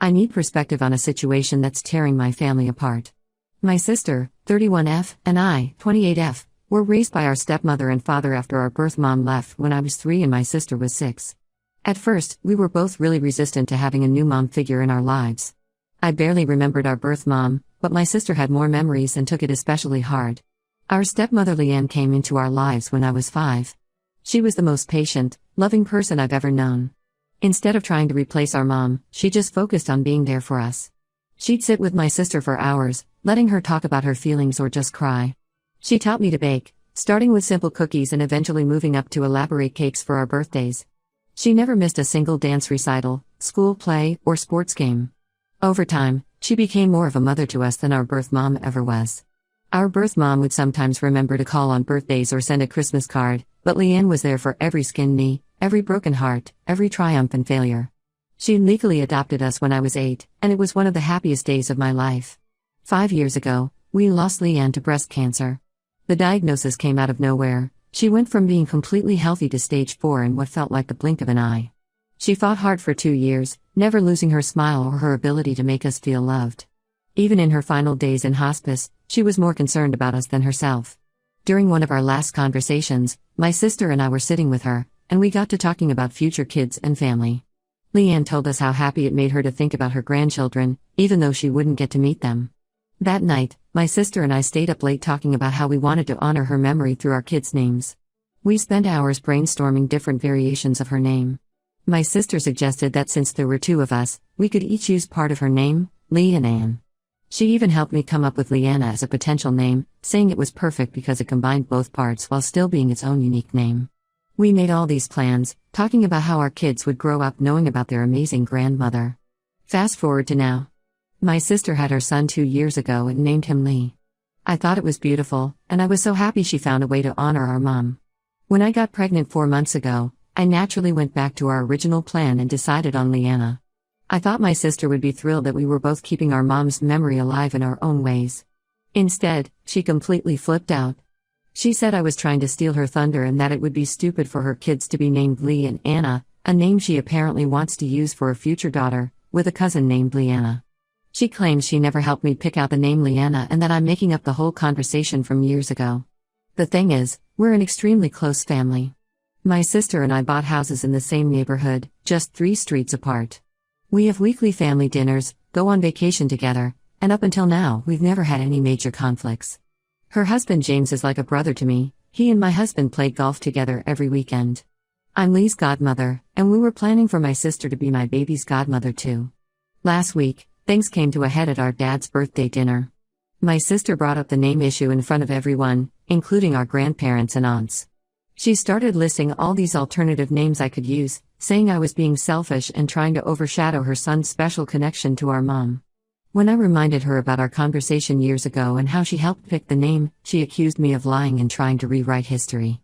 I need perspective on a situation that's tearing my family apart. My sister, 31F, and I, 28F, were raised by our stepmother and father after our birth mom left when I was 3 and my sister was 6. At first, we were both really resistant to having a new mom figure in our lives. I barely remembered our birth mom, but my sister had more memories and took it especially hard. Our stepmother Leanne came into our lives when I was 5. She was the most patient, loving person I've ever known. Instead of trying to replace our mom, she just focused on being there for us. She'd sit with my sister for hours, letting her talk about her feelings or just cry. She taught me to bake, starting with simple cookies and eventually moving up to elaborate cakes for our birthdays. She never missed a single dance recital, school play, or sports game. Over time, she became more of a mother to us than our birth mom ever was. Our birth mom would sometimes remember to call on birthdays or send a Christmas card, but Leanne was there for every skinned knee, every broken heart, every triumph and failure. She legally adopted us when I was 8, and it was one of the happiest days of my life. 5 years ago, we lost Leanne to breast cancer. The diagnosis came out of nowhere. She went from being completely healthy to stage 4 in what felt like the blink of an eye. She fought hard for 2 years, never losing her smile or her ability to make us feel loved. Even in her final days in hospice, she was more concerned about us than herself. During one of our last conversations, my sister and I were sitting with her, and we got to talking about future kids and family. Leanne told us how happy it made her to think about her grandchildren, even though she wouldn't get to meet them. That night, my sister and I stayed up late talking about how we wanted to honor her memory through our kids' names. We spent hours brainstorming different variations of her name. My sister suggested that since there were 2 of us, we could each use part of her name, Lee and Anne. She even helped me come up with Leanna as a potential name, saying it was perfect because it combined both parts while still being its own unique name. We made all these plans, talking about how our kids would grow up knowing about their amazing grandmother. Fast forward to now. My sister had her son 2 years ago and named him Lee. I thought it was beautiful, and I was so happy she found a way to honor our mom. When I got pregnant 4 months ago, I naturally went back to our original plan and decided on Leanna. I thought my sister would be thrilled that we were both keeping our mom's memory alive in our own ways. Instead, she completely flipped out. She said I was trying to steal her thunder and that it would be stupid for her kids to be named Lee and Anna, a name she apparently wants to use for a future daughter, with a cousin named Leanna. She claims she never helped me pick out the name Leanna and that I'm making up the whole conversation from years ago. The thing is, we're an extremely close family. My sister and I bought houses in the same neighborhood, just 3 streets apart. We have weekly family dinners, go on vacation together, and up until now, we've never had any major conflicts. Her husband James is like a brother to me. He and my husband play golf together every weekend. I'm Lee's godmother, and we were planning for my sister to be my baby's godmother too. Last week, things came to a head at our dad's birthday dinner. My sister brought up the name issue in front of everyone, including our grandparents and aunts. She started listing all these alternative names I could use, saying I was being selfish and trying to overshadow her son's special connection to our mom. When I reminded her about our conversation years ago and how she helped pick the name, she accused me of lying and trying to rewrite history.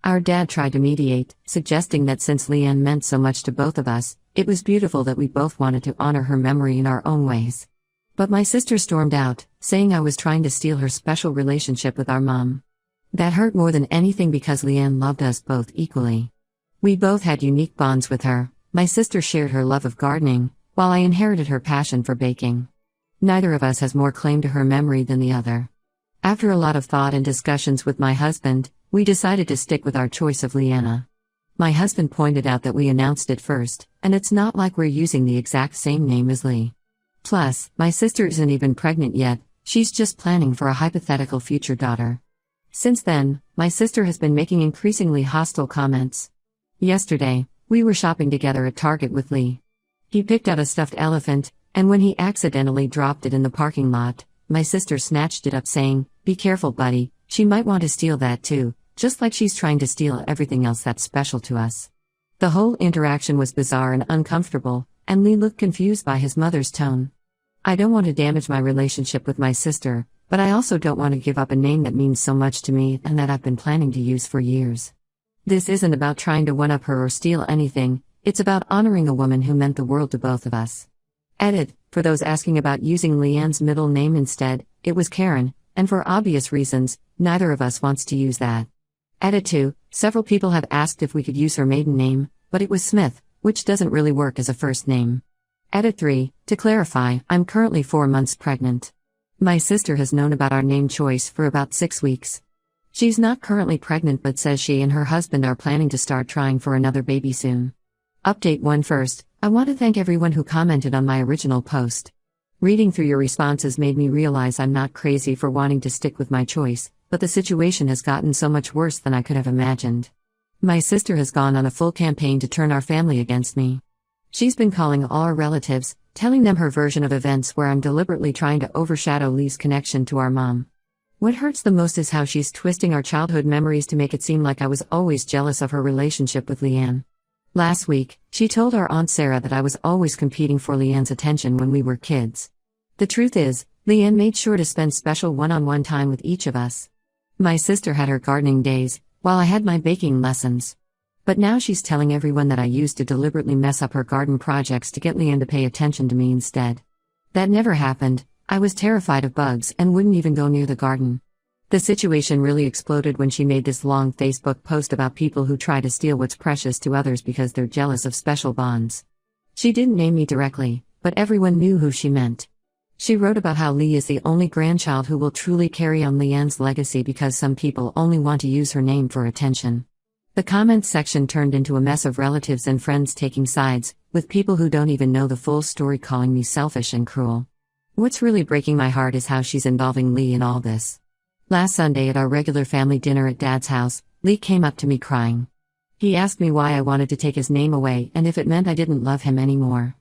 Our dad tried to mediate, suggesting that since Leanne meant so much to both of us, it was beautiful that we both wanted to honor her memory in our own ways. But my sister stormed out, saying I was trying to steal her special relationship with our mom. That hurt more than anything because Leanne loved us both equally. We both had unique bonds with her. My sister shared her love of gardening, while I inherited her passion for baking. Neither of us has more claim to her memory than the other. After a lot of thought and discussions with my husband, we decided to stick with our choice of Leanna. My husband pointed out that we announced it first, and it's not like we're using the exact same name as Lee. Plus, my sister isn't even pregnant yet, she's just planning for a hypothetical future daughter. Since then, my sister has been making increasingly hostile comments. Yesterday, we were shopping together at Target with Lee. He picked out a stuffed elephant, and when he accidentally dropped it in the parking lot, my sister snatched it up saying, "Be careful, buddy, she might want to steal that too," just like she's trying to steal everything else that's special to us. The whole interaction was bizarre and uncomfortable, and Lee looked confused by his mother's tone. I don't want to damage my relationship with my sister, but I also don't want to give up a name that means so much to me and that I've been planning to use for years. This isn't about trying to one-up her or steal anything, it's about honoring a woman who meant the world to both of us. Edit, for those asking about using Leanne's middle name instead, it was Karen, and for obvious reasons, neither of us wants to use that. Edit 2, several people have asked if we could use her maiden name, but it was Smith, which doesn't really work as a first name. Edit 3. To clarify, I'm currently 4 months pregnant. My sister has known about our name choice for about 6 weeks. She's not currently pregnant but says she and her husband are planning to start trying for another baby soon. Update 1 first, I want to thank everyone who commented on my original post. Reading through your responses made me realize I'm not crazy for wanting to stick with my choice, but the situation has gotten so much worse than I could have imagined. My sister has gone on a full campaign to turn our family against me. She's been calling all our relatives, telling them her version of events where I'm deliberately trying to overshadow Lee's connection to our mom. What hurts the most is how she's twisting our childhood memories to make it seem like I was always jealous of her relationship with Leanne. Last week, she told our Aunt Sarah that I was always competing for Leanne's attention when we were kids. The truth is, Leanne made sure to spend special one-on-one time with each of us. My sister had her gardening days, while I had my baking lessons. But now she's telling everyone that I used to deliberately mess up her garden projects to get Leanne to pay attention to me instead. That never happened. I was terrified of bugs and wouldn't even go near the garden. The situation really exploded when she made this long Facebook post about people who try to steal what's precious to others because they're jealous of special bonds. She didn't name me directly, but everyone knew who she meant. She wrote about how Lee is the only grandchild who will truly carry on Leanne's legacy because some people only want to use her name for attention. The comments section turned into a mess of relatives and friends taking sides, with people who don't even know the full story calling me selfish and cruel. What's really breaking my heart is how she's involving Lee in all this. Last Sunday at our regular family dinner at Dad's house, Lee came up to me crying. He asked me why I wanted to take his name away and if it meant I didn't love him anymore.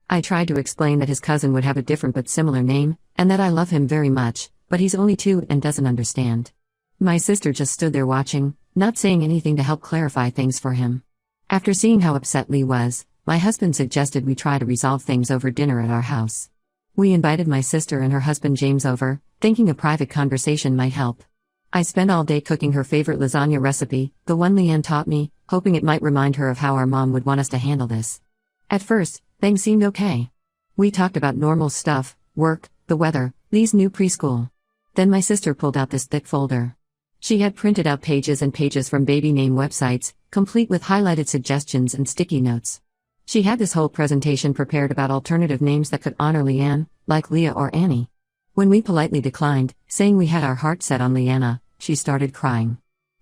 I tried to explain that his cousin would have a different but similar name, and that I love him very much, but he's only 2 and doesn't understand. My sister just stood there watching, not saying anything to help clarify things for him. After seeing how upset Lee was, my husband suggested we try to resolve things over dinner at our house. We invited my sister and her husband James over, thinking a private conversation might help. I spent all day cooking her favorite lasagna recipe, the one Leanne taught me, hoping it might remind her of how our mom would want us to handle this. At first, things seemed okay. We talked about normal stuff, work, the weather, Lee's new preschool. Then my sister pulled out this thick folder. She had printed out pages and pages from baby name websites, complete with highlighted suggestions and sticky notes. She had this whole presentation prepared about alternative names that could honor Leanne, like Leah or Annie. When we politely declined, saying we had our heart set on Leanna, she started crying.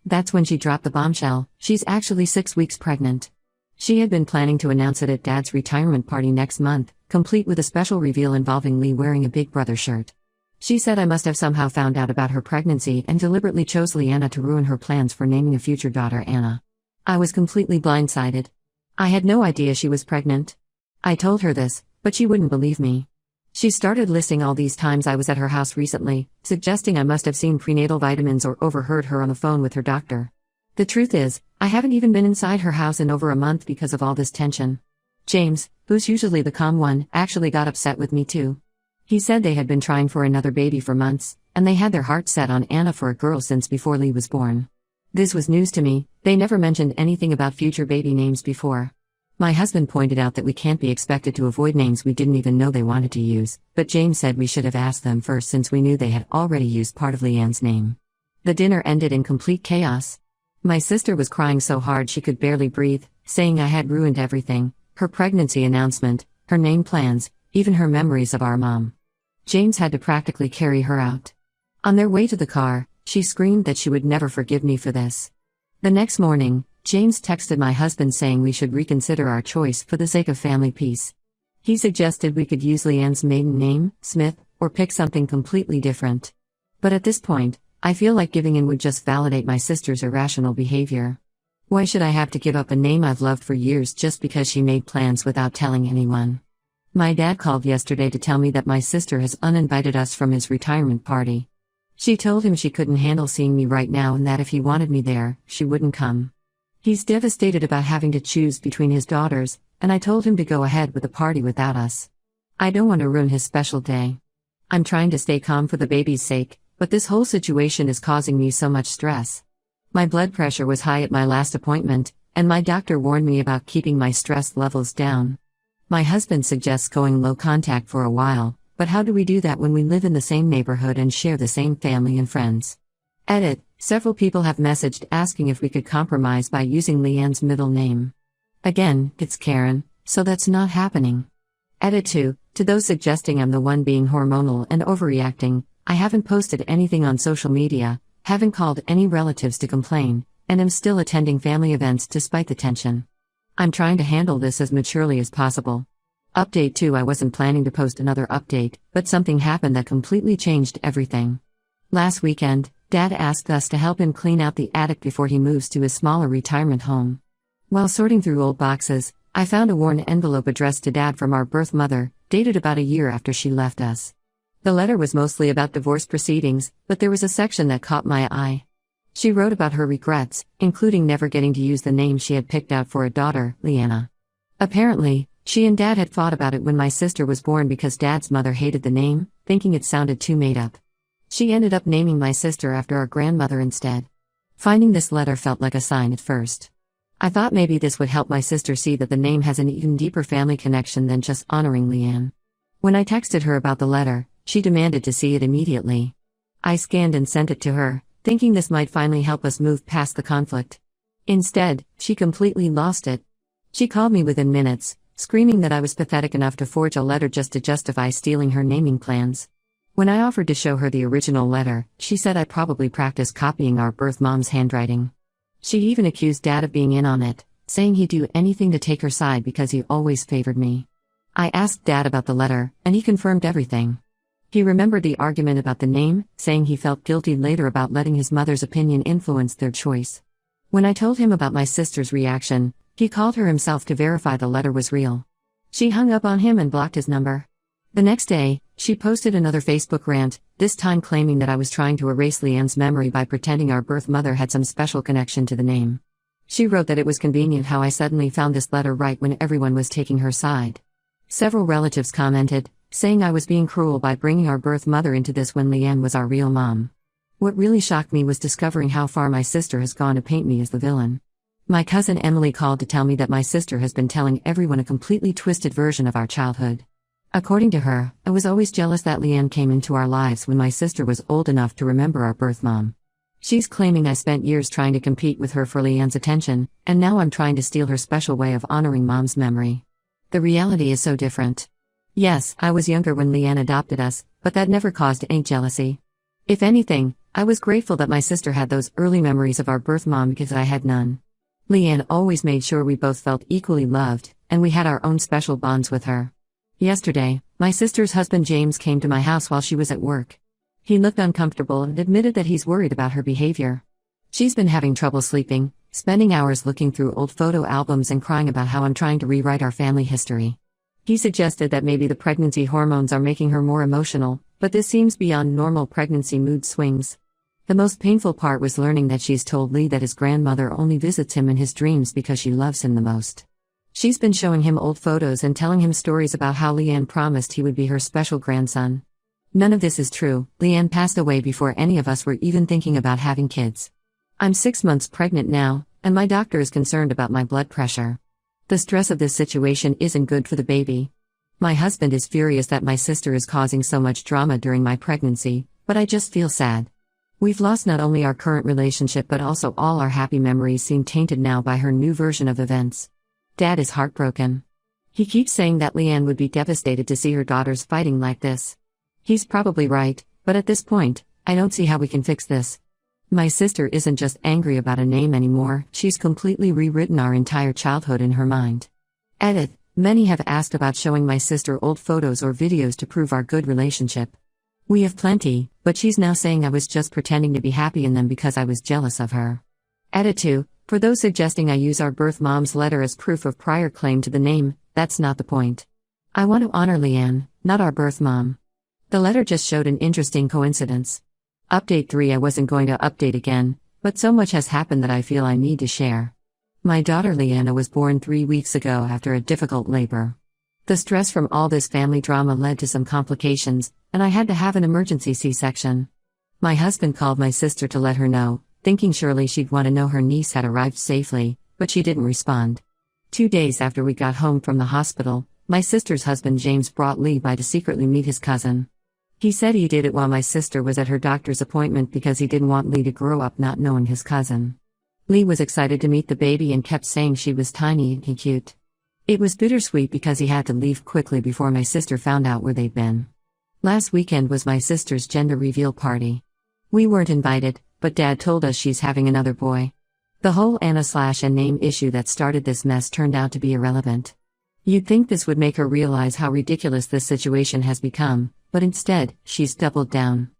That's when she dropped the bombshell: she's actually 6 weeks pregnant. She had been planning to announce it at Dad's retirement party next month, complete with a special reveal involving Lee wearing a Big Brother shirt. She said I must have somehow found out about her pregnancy and deliberately chose Leanna to ruin her plans for naming a future daughter Anna. I was completely blindsided. I had no idea she was pregnant. I told her this, but she wouldn't believe me. She started listing all these times I was at her house recently, suggesting I must have seen prenatal vitamins or overheard her on the phone with her doctor. The truth is, I haven't even been inside her house in over a month because of all this tension. James, who's usually the calm one, actually got upset with me too. He said they had been trying for another baby for months, and they had their heart set on Anna for a girl since before Lee was born. This was news to me. They never mentioned anything about future baby names before. My husband pointed out that we can't be expected to avoid names we didn't even know they wanted to use, but James said we should have asked them first since we knew they had already used part of Leanne's name. The dinner ended in complete chaos. My sister was crying so hard she could barely breathe, saying I had ruined everything: her pregnancy announcement, her name plans, even her memories of our mom. James had to practically carry her out. On their way to the car, she screamed that she would never forgive me for this. The next morning, James texted my husband saying we should reconsider our choice for the sake of family peace. He suggested we could use Leanne's maiden name, Smith, or pick something completely different. But at this point, I feel like giving in would just validate my sister's irrational behavior. Why should I have to give up a name I've loved for years just because she made plans without telling anyone? My dad called yesterday to tell me that my sister has uninvited us from his retirement party. She told him she couldn't handle seeing me right now and that if he wanted me there, she wouldn't come. He's devastated about having to choose between his daughters, and I told him to go ahead with the party without us. I don't want to ruin his special day. I'm trying to stay calm for the baby's sake, but this whole situation is causing me so much stress. My blood pressure was high at my last appointment, and my doctor warned me about keeping my stress levels down. My husband suggests going low contact for a while, but how do we do that when we live in the same neighborhood and share the same family and friends? Edit: several people have messaged asking if we could compromise by using Leanne's middle name. Again, it's Karen, so that's not happening. Edit 2. To those suggesting I'm the one being hormonal and overreacting, I haven't posted anything on social media, haven't called any relatives to complain, and am still attending family events despite the tension. I'm trying to handle this as maturely as possible. Update 2. I wasn't planning to post another update, but something happened that completely changed everything. Last weekend, Dad asked us to help him clean out the attic before he moves to his smaller retirement home. While sorting through old boxes, I found a worn envelope addressed to Dad from our birth mother, dated about a year after she left us. The letter was mostly about divorce proceedings, but there was a section that caught my eye. She wrote about her regrets, including never getting to use the name she had picked out for a daughter, Leanna. Apparently, she and Dad had fought about it when my sister was born because Dad's mother hated the name, thinking it sounded too made up. She ended up naming my sister after our grandmother instead. Finding this letter felt like a sign at first. I thought maybe this would help my sister see that the name has an even deeper family connection than just honoring Leanne. When I texted her about the letter, she demanded to see it immediately. I scanned and sent it to her, thinking this might finally help us move past the conflict. Instead, she completely lost it. She called me within minutes, screaming that I was pathetic enough to forge a letter just to justify stealing her naming plans. When I offered to show her the original letter, she said I probably practiced copying our birth mom's handwriting. She even accused Dad of being in on it, saying he'd do anything to take her side because he always favored me. I asked Dad about the letter, and he confirmed everything. He remembered the argument about the name, saying he felt guilty later about letting his mother's opinion influence their choice. When I told him about my sister's reaction, he called her himself to verify the letter was real. She hung up on him and blocked his number. The next day, she posted another Facebook rant, this time claiming that I was trying to erase Leanne's memory by pretending our birth mother had some special connection to the name. She wrote that it was convenient how I suddenly found this letter right when everyone was taking her side. Several relatives commented, saying I was being cruel by bringing our birth mother into this when Leanne was our real mom. What really shocked me was discovering how far my sister has gone to paint me as the villain. My cousin Emily called to tell me that my sister has been telling everyone a completely twisted version of our childhood. According to her, I was always jealous that Leanne came into our lives when my sister was old enough to remember our birth mom. She's claiming I spent years trying to compete with her for Leanne's attention, and now I'm trying to steal her special way of honoring mom's memory. The reality is so different. Yes, I was younger when Leanne adopted us, but that never caused any jealousy. If anything, I was grateful that my sister had those early memories of our birth mom because I had none. Leanne always made sure we both felt equally loved, and we had our own special bonds with her. Yesterday, my sister's husband James came to my house while she was at work. He looked uncomfortable and admitted that he's worried about her behavior. She's been having trouble sleeping, spending hours looking through old photo albums and crying about how I'm trying to rewrite our family history. He suggested that maybe the pregnancy hormones are making her more emotional, but this seems beyond normal pregnancy mood swings. The most painful part was learning that she's told Lee that his grandmother only visits him in his dreams because she loves him the most. She's been showing him old photos and telling him stories about how Leanne promised he would be her special grandson. None of this is true. Leanne passed away before any of us were even thinking about having kids. I'm 6 months pregnant now, and my doctor is concerned about my blood pressure. The stress of this situation isn't good for the baby. My husband is furious that my sister is causing so much drama during my pregnancy, but I just feel sad. We've lost not only our current relationship but also all our happy memories seem tainted now by her new version of events. Dad is heartbroken. He keeps saying that Leanne would be devastated to see her daughters fighting like this. He's probably right, but at this point, I don't see how we can fix this. My sister isn't just angry about a name anymore, she's completely rewritten our entire childhood in her mind. Edit. Many have asked about showing my sister old photos or videos to prove our good relationship. We have plenty, but she's now saying I was just pretending to be happy in them because I was jealous of her. Edit 2. For those suggesting I use our birth mom's letter as proof of prior claim to the name, that's not the point. I want to honor Leanne, not our birth mom. The letter just showed an interesting coincidence. Update 3. I wasn't going to update again, but so much has happened that I feel I need to share. My daughter Leanna was born 3 weeks ago after a difficult labor. The stress from all this family drama led to some complications, and I had to have an emergency C-section. My husband called my sister to let her know, thinking surely she'd want to know her niece had arrived safely, but she didn't respond. 2 days after we got home from the hospital, my sister's husband James brought Lee by to secretly meet his cousin. He said he did it while my sister was at her doctor's appointment because he didn't want Lee to grow up not knowing his cousin. Lee was excited to meet the baby and kept saying she was tiny and cute. It was bittersweet because he had to leave quickly before my sister found out where they'd been. Last weekend was my sister's gender reveal party. We weren't invited, but Dad told us she's having another boy. The whole Anna/and name issue that started this mess turned out to be irrelevant. You'd think this would make her realize how ridiculous this situation has become, but instead, she's doubled down.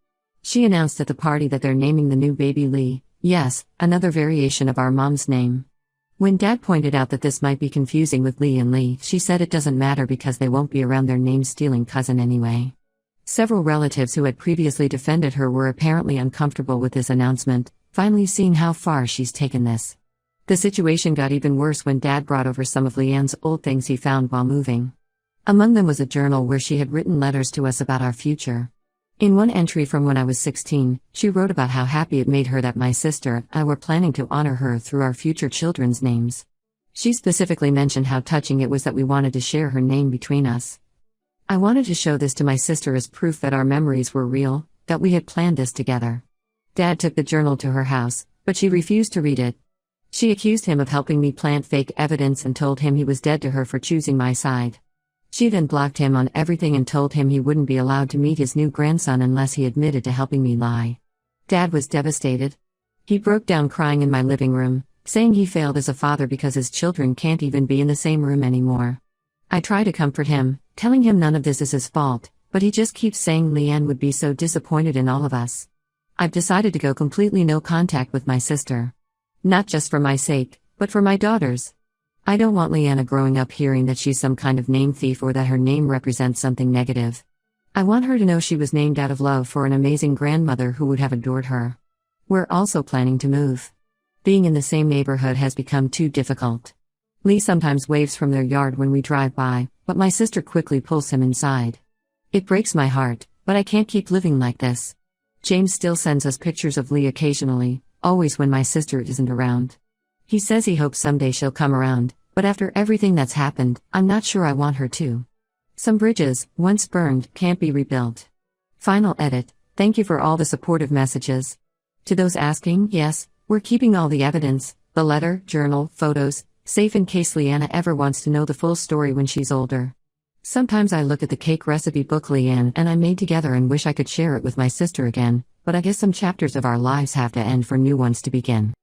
She announced at the party that they're naming the new baby Lee, yes, another variation of our mom's name. When Dad pointed out that this might be confusing with Lee and Lee, she said it doesn't matter because they won't be around their name-stealing cousin anyway. Several relatives who had previously defended her were apparently uncomfortable with this announcement, finally seeing how far she's taken this. The situation got even worse when Dad brought over some of Leanne's old things he found while moving. Among them was a journal where she had written letters to us about our future. In one entry from when I was 16, she wrote about how happy it made her that my sister and I were planning to honor her through our future children's names. She specifically mentioned how touching it was that we wanted to share her name between us. I wanted to show this to my sister as proof that our memories were real, that we had planned this together. Dad took the journal to her house, but she refused to read it. She accused him of helping me plant fake evidence and told him he was dead to her for choosing my side. She then blocked him on everything and told him he wouldn't be allowed to meet his new grandson unless he admitted to helping me lie. Dad was devastated. He broke down crying in my living room, saying he failed as a father because his children can't even be in the same room anymore. I try to comfort him, telling him none of this is his fault, but he just keeps saying Leanne would be so disappointed in all of us. I've decided to go completely no contact with my sister. Not just for my sake, but for my daughter's. I don't want Leanna growing up hearing that she's some kind of name thief or that her name represents something negative. I want her to know she was named out of love for an amazing grandmother who would have adored her. We're also planning to move. Being in the same neighborhood has become too difficult. Lee sometimes waves from their yard when we drive by, but my sister quickly pulls him inside. It breaks my heart, but I can't keep living like this. James still sends us pictures of Lee occasionally, always when my sister isn't around. He says he hopes someday she'll come around, but after everything that's happened, I'm not sure I want her to. Some bridges, once burned, can't be rebuilt. Final edit. Thank you for all the supportive messages. To those asking, yes, we're keeping all the evidence, the letter, journal, photos, safe in case Leanna ever wants to know the full story when she's older. Sometimes I look at the cake recipe book Leanne and I made together and wish I could share it with my sister again, but I guess some chapters of our lives have to end for new ones to begin.